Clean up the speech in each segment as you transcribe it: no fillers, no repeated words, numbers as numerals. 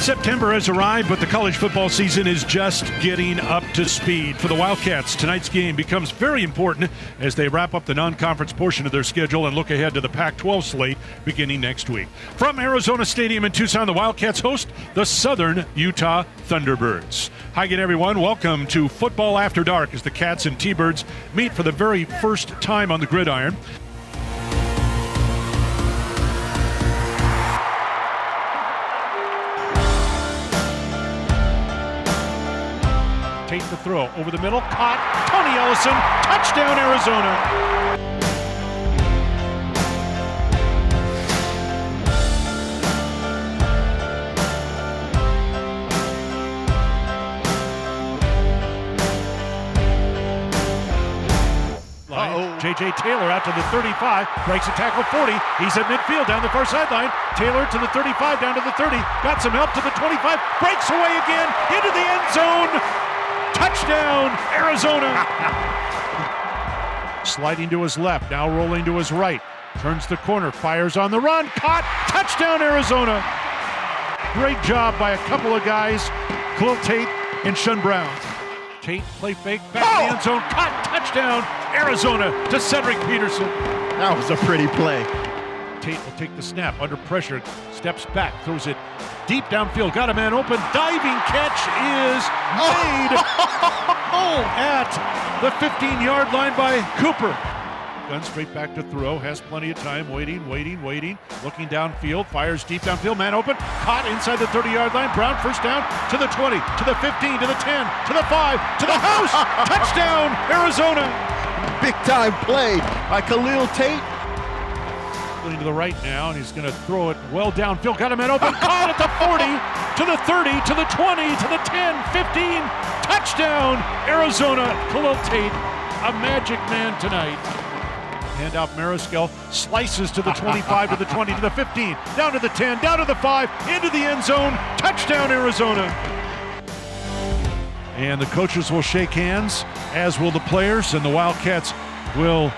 September has arrived, but the college football season is just getting up to speed. For the Wildcats, tonight's game becomes very important as they wrap up the non-conference portion of their schedule and look ahead to the Pac-12 slate beginning next week. From Arizona Stadium in Tucson, the Wildcats host the Southern Utah Thunderbirds. Hi again, everyone. Welcome to Football After Dark as the Cats and T-Birds meet for the very first time on the gridiron. Tate the throw over the middle, caught, Tony Ellison, touchdown Arizona. J.J. Taylor out to the 35, breaks a tackle 40, he's at midfield down the far sideline, Taylor to the 35, down to the 30, got some help to the 25, breaks away again, into the end zone. Touchdown, Arizona. Sliding to his left, now rolling to his right. Turns the corner, fires on the run, caught, touchdown, Arizona. Great job by a couple of guys, Khalil Tate and Shun Brown. Tate, play fake, back in the end zone, caught, touchdown, Arizona to Cedric Peterson. That was a pretty play. Tate will take the snap under pressure, steps back, throws it deep downfield, got a man open, diving catch is made at the 15-yard line by Cooper. Gun straight back to throw, has plenty of time, waiting, looking downfield, fires deep downfield, man open, caught inside the 30-yard line, Brown first down to the 20, to the 15, to the 10, to the 5, to the house, touchdown, Arizona. Big time play by Khalil Tate. Going to the right now, and he's going to throw it well downfield. Got a man open, caught at the 40, to the 30, to the 20, to the 10, 15. Touchdown, Arizona. Khalil Tate, a magic man tonight. Hand out Mariscal, slices to the 25, to the 20, to the 15, down to the 10, down to the 5, into the end zone. Touchdown, Arizona. And the coaches will shake hands, as will the players, and the Wildcats will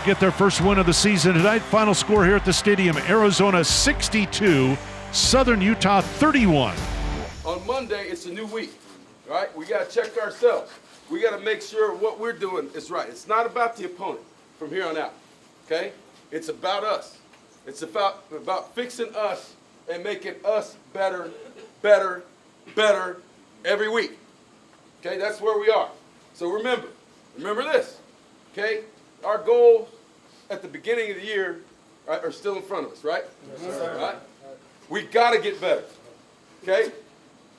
get their first win of the season tonight. Final score here at the stadium, Arizona 62, Southern Utah 31. On Monday, it's a new week, right? We got to check ourselves. We got to make sure what we're doing is right. It's not about the opponent from here on out, okay? It's about us. It's about fixing us and making us better every week, okay? That's where we are. So remember this, okay? Our goals at the beginning of the year, right, are still in front of us, right? Yes, sir. Right? We got to get better, okay?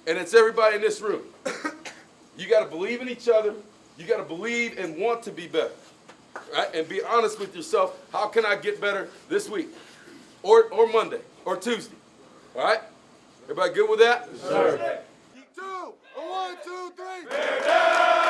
And it's everybody in this room. You got to believe in each other. You got to believe and want to be better, right? And be honest with yourself. How can I get better this week, or Monday, or Tuesday? All right? Everybody good with that? Yes, sir. 2, 1, 2, 3.